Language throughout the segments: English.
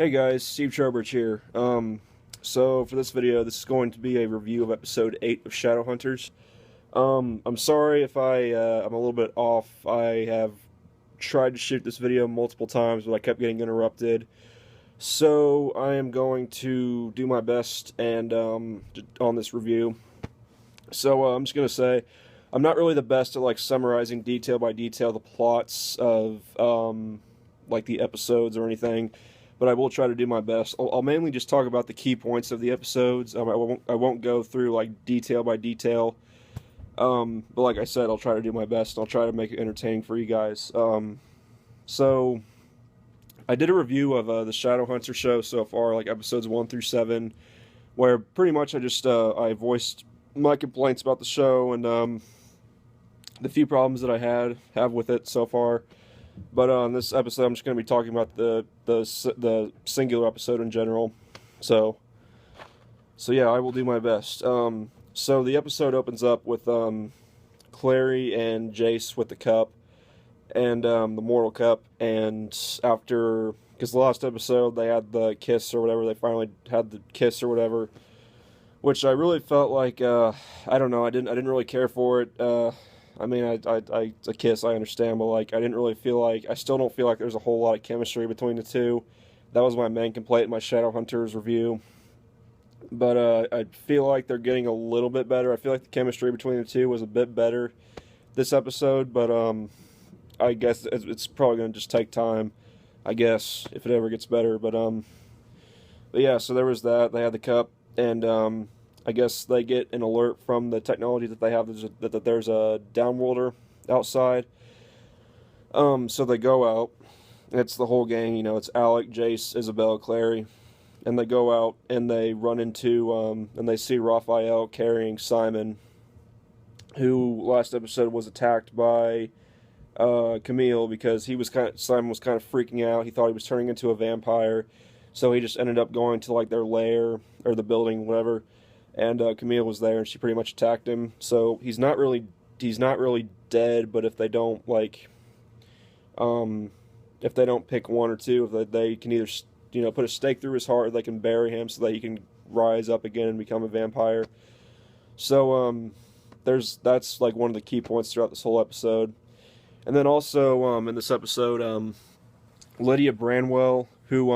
Hey guys, Steve Trowbridge here. So for this video, this is going to be a review of episode 8 of Shadowhunters. I'm sorry if I'm a little bit off. I have tried to shoot this video multiple times, but I kept getting interrupted. So I am going to do my best and on this review. So I'm just gonna say, I'm not really the best at like summarizing detail by detail the plots of like the episodes or anything, but I will try to do my best. I'll mainly just talk about the key points of the episodes. I won't go through like detail by detail. But like I said, I'll try to do my best. I'll try to make it entertaining for you guys. So I did a review of the Shadowhunter show so far, like episodes 1 through 7, where pretty much I voiced my complaints about the show and the few problems that I have with it so far. But on this episode, I'm just going to be talking about the singular episode in general. So yeah, I will do my best. So the episode opens up with Clary and Jace with the cup and the Mortal Cup, and after, because the last episode they had the kiss or whatever, they finally had the kiss or whatever, which I really felt like I don't know, I didn't really care for it. I mean, a kiss, I understand, but like, I still don't feel like there's a whole lot of chemistry between the two. That was my main complaint in my Shadowhunters review. But I feel like they're getting a little bit better. I feel like the chemistry between the two was a bit better this episode, but I guess it's probably going to just take time, I guess, if it ever gets better. But yeah, so there was that. They had the cup, and I guess they get an alert from the technology that they have that there's a downworlder outside. So they go out. It's the whole gang, it's Alec, Jace, Isabel, Clary. And they go out and they run into, and they see Raphael carrying Simon, who last episode was attacked by Camille because Simon was kind of freaking out. He thought he was turning into a vampire. So he just ended up going to like their lair or the building, whatever. And Camille was there, and she pretty much attacked him. So he's not really dead. But if they don't pick one or two, if they can either put a stake through his heart, or they can bury him so that he can rise up again and become a vampire. So that's like one of the key points throughout this whole episode. And then also in this episode, Lydia Branwell, who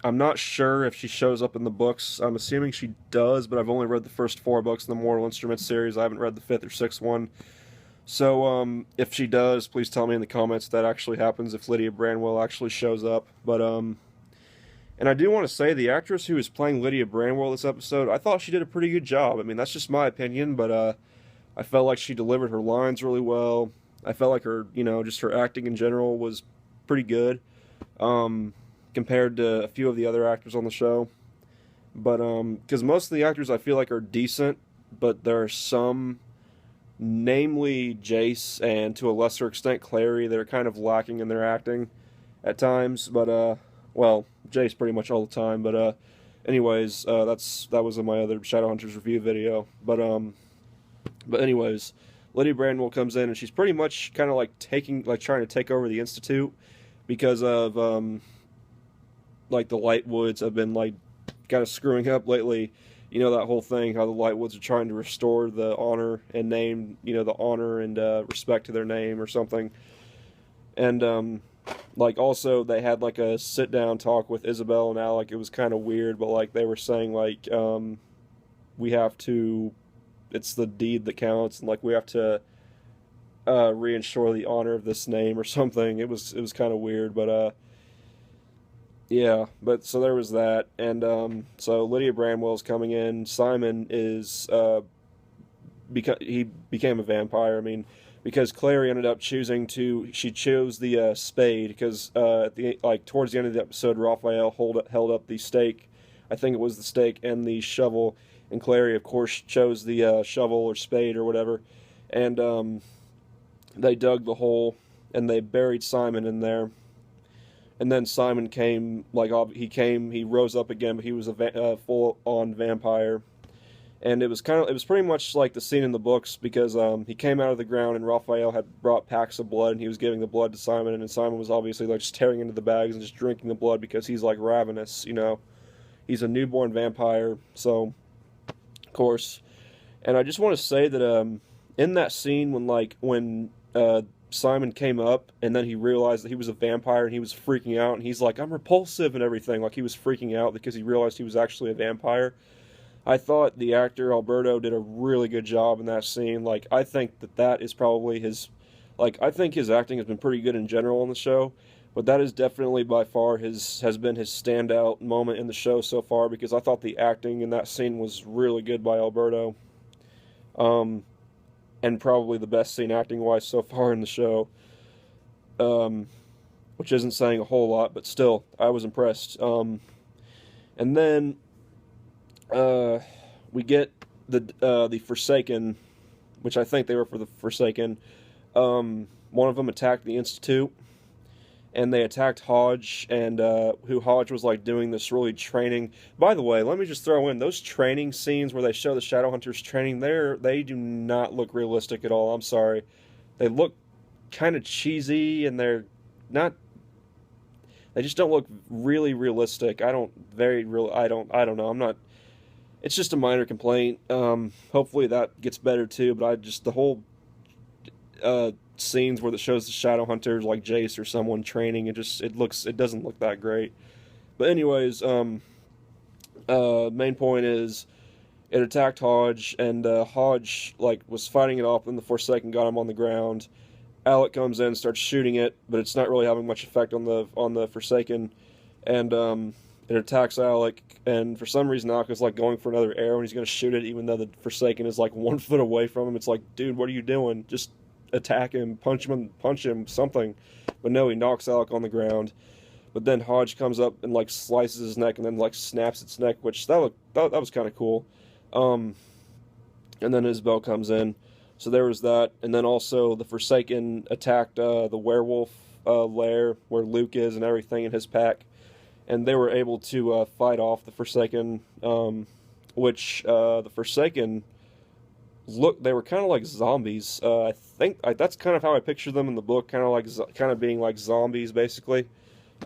I'm not sure if she shows up in the books. I'm assuming she does, but I've only read the first 4 books in the Mortal Instruments series. I haven't read the 5th or 6th one. So if she does, please tell me in the comments if that actually happens, if Lydia Branwell actually shows up. But and I do want to say, the actress who is playing Lydia Branwell this episode, I thought she did a pretty good job. I mean, that's just my opinion, but I felt like she delivered her lines really well. I felt like her, just her acting in general was pretty good. Compared to a few of the other actors on the show. But because most of the actors I feel like are decent, but there are some, namely Jace and to a lesser extent Clary, that are kind of lacking in their acting at times. But well, Jace pretty much all the time. But anyways, that was in my other Shadowhunters review video. But anyways, Lydia Branwell comes in, and she's pretty much kind of like trying to take over the Institute because of like the Lightwoods have been like kind of screwing up lately. That whole thing, how the Lightwoods are trying to restore the honor and name, the honor and respect to their name or something. And like also they had like a sit down talk with Isabel and Alec. It was kind of weird, but like they were saying like we have to, it's the deed that counts, and like we have to reinsure the honor of this name or something. It was kind of weird, but yeah, but so there was that, and so Lydia Branwell's coming in. Simon is he became a vampire. I mean, because Clary ended up chose the spade because towards the end of the episode, Raphael held up the stake. I think it was the stake and the shovel, and Clary, of course, chose the shovel or spade or whatever, and they dug the hole and they buried Simon in there. And then Simon came, he rose up again, but he was a full-on vampire. And it was pretty much like the scene in the books, because he came out of the ground and Raphael had brought packs of blood and he was giving the blood to Simon, and then Simon was obviously like just tearing into the bags and just drinking the blood because he's like ravenous, you know. He's a newborn vampire, so of course. And I just want to say that in that scene when Simon came up and then he realized that he was a vampire and he was freaking out and he's like, I'm repulsive and everything, like he was freaking out because he realized he was actually a vampire. I thought the actor Alberto did a really good job in that scene. Like, I think that is probably his, like, I think his acting has been pretty good in general on the show, but that is definitely by far has been his standout moment in the show so far, because I thought the acting in that scene was really good by Alberto. And probably the best scene acting-wise so far in the show. Which isn't saying a whole lot, but still, I was impressed. And then we get the Forsaken, which I think they were for the Forsaken. One of them attacked the Institute, and they attacked Hodge, and who Hodge was like doing this really training. By the way, let me just throw in those training scenes where they show the Shadowhunters training. They do not look realistic at all. I'm sorry, they look kind of cheesy, and they're not. They just don't look really realistic. I don't know. I'm not. It's just a minor complaint. Hopefully that gets better too. But the whole scenes where it shows the Shadowhunters like Jace or someone training, it doesn't look that great. But anyways, main point is it attacked Hodge, and Hodge like was fighting it off, and the Forsaken got him on the ground. Alec comes in, starts shooting it, but it's not really having much effect on the Forsaken, and it attacks Alec, and for some reason Alec is like going for another arrow, and he's going to shoot it even though the Forsaken is like 1 foot away from him. It's like, dude, what are you doing? Just attack him, punch him, something. But no, he knocks Alec on the ground. But then Hodge comes up and like slices his neck and then like snaps its neck, which that was kind of cool. And then Isabel comes in. So there was that, and then also the Forsaken attacked the werewolf lair where Luke is and everything in his pack, and they were able to fight off the Forsaken, which the Forsaken they were kind of like zombies. I think that's kind of how I picture them in the book, kind of being like zombies basically.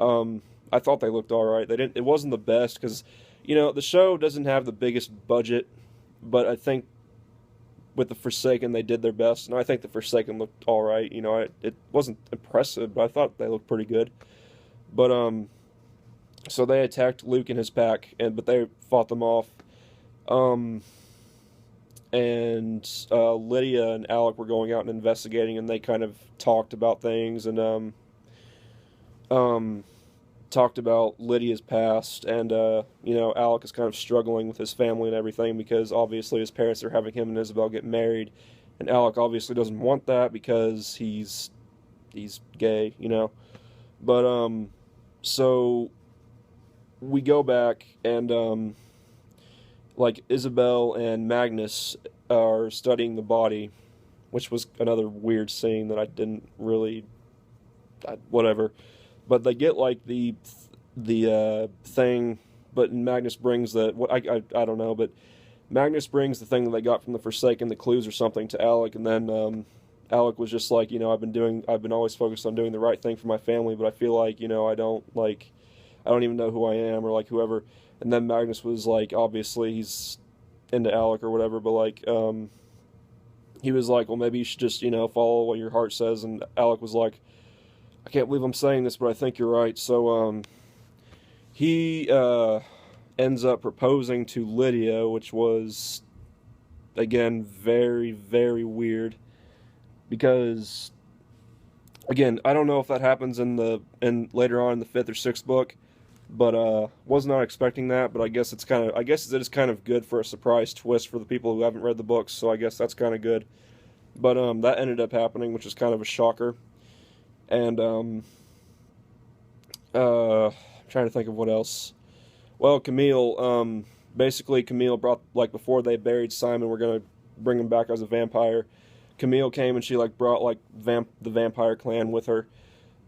I thought they looked all right. It wasn't the best because, you know, the show doesn't have the biggest budget, but I think with the Forsaken they did their best, and I think the Forsaken looked all right. You know, it wasn't impressive, but I thought they looked pretty good. But so they attacked Luke and his pack, but they fought them off. And Lydia and Alec were going out and investigating, and they kind of talked about things, and talked about Lydia's past, and you know, Alec is kind of struggling with his family and everything because obviously his parents are having him and Isabel get married, and Alec obviously doesn't want that because he's gay, you know. But so we go back, and like Isabel and Magnus are studying the body, which was another weird scene that I didn't really whatever. But they get like the thing, but Magnus brings I don't know, but Magnus brings the thing that they got from the Forsaken, the clues or something, to Alec, and then Alec was just like, you know, I've been always focused on doing the right thing for my family, but I feel like, you know, I don't even know who I am, or like whoever. And then Magnus was like, obviously he's into Alec or whatever, but like he was like, well, maybe you should just, you know, follow what your heart says. And Alec was like, I can't believe I'm saying this, but I think you're right. So he ends up proposing to Lydia, which was, again, very, very weird. Because, again, I don't know if that happens later on in the 5th or 6th book, but was not expecting that. But I guess it is kind of good for a surprise twist for the people who haven't read the books. So I guess that's kind of good. But that ended up happening, which is kind of a shocker. And I'm trying to think of what else. Well, Camille, basically Camille brought, like, before they buried Simon, we're gonna bring him back as a vampire. Camille came and she like brought like the vampire clan with her.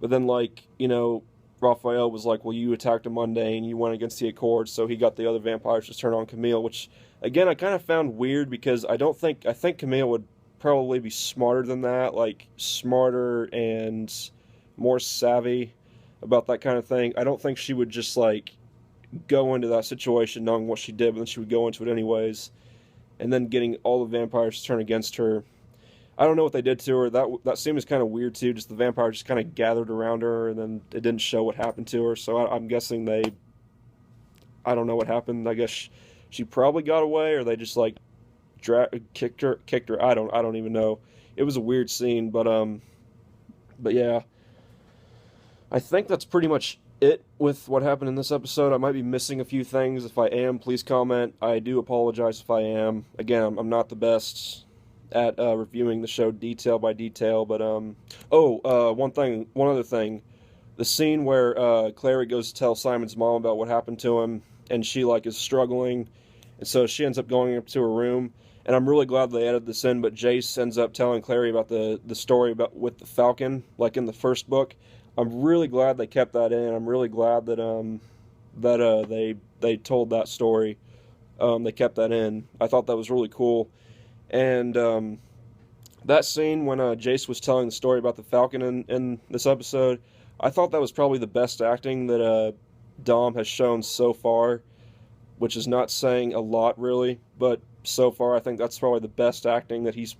But then, like, you know, Raphael was like, well, you attacked a mundane, you went against the Accord, so he got the other vampires to turn on Camille, which again, I kind of found weird because I think Camille would probably be smarter than that, like smarter and more savvy about that kind of thing. I don't think she would just like go into that situation knowing what she did, but then she would go into it anyways, and then getting all the vampires to turn against her. I don't know what they did to her. That seems kind of weird too. Just the vampires just kind of gathered around her, and then it didn't show what happened to her. So I'm guessing I don't know what happened. I guess she probably got away, or they just like kicked her. I don't even know. It was a weird scene, but yeah, I think that's pretty much it with what happened in this episode. I might be missing a few things. If I am, please comment. I do apologize if I am. Again, I'm not the best at reviewing the show detail by detail, but one other thing. The scene where Clary goes to tell Simon's mom about what happened to him, and she like is struggling, and so she ends up going up to her room. And I'm really glad they added this in, but Jace ends up telling Clary about the story about with the Falcon, like in the first book. I'm really glad they kept that in. I'm really glad that they told that story. They kept that in. I thought that was really cool. And that scene when Jace was telling the story about the Falcon in this episode, I thought that was probably the best acting that Dom has shown so far, which is not saying a lot really, but so far I think that's probably the best acting that he's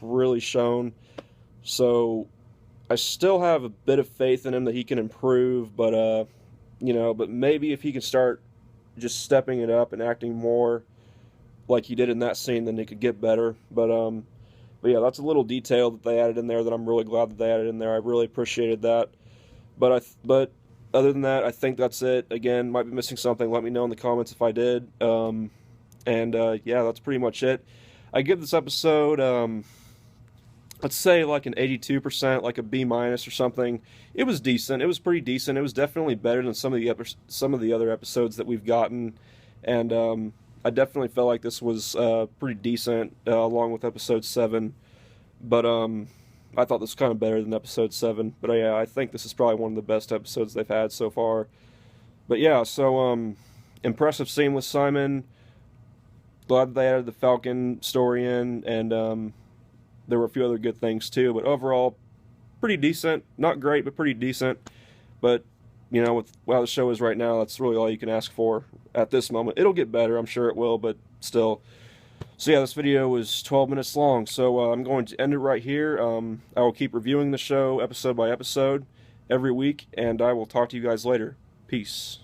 really shown. So I still have a bit of faith in him that he can improve, but but maybe if he can start just stepping it up and acting more like he did in that scene, then it could get better. But yeah, that's a little detail that they added in there that I'm really glad that they added in there. I really appreciated that. But other than that, I think that's it. Again, might be missing something. Let me know in the comments if I did. Yeah, that's pretty much it. I give this episode, let's say like an 82%, like a B- or something. It was decent. It was pretty decent. It was definitely better than some of the other episodes that we've gotten, and I definitely felt like this was pretty decent, along with episode 7. But I thought this was kind of better than episode 7. But yeah, I think this is probably one of the best episodes they've had so far. But yeah, so impressive scene with Simon. Glad they added the Falcon story in, and there were a few other good things too. But overall, pretty decent. Not great, but pretty decent. But with how the show is right now, that's really all you can ask for at this moment. It'll get better, I'm sure it will, but still. So yeah, this video was 12 minutes long, so I'm going to end it right here. I will keep reviewing the show episode by episode every week, and I will talk to you guys later. Peace.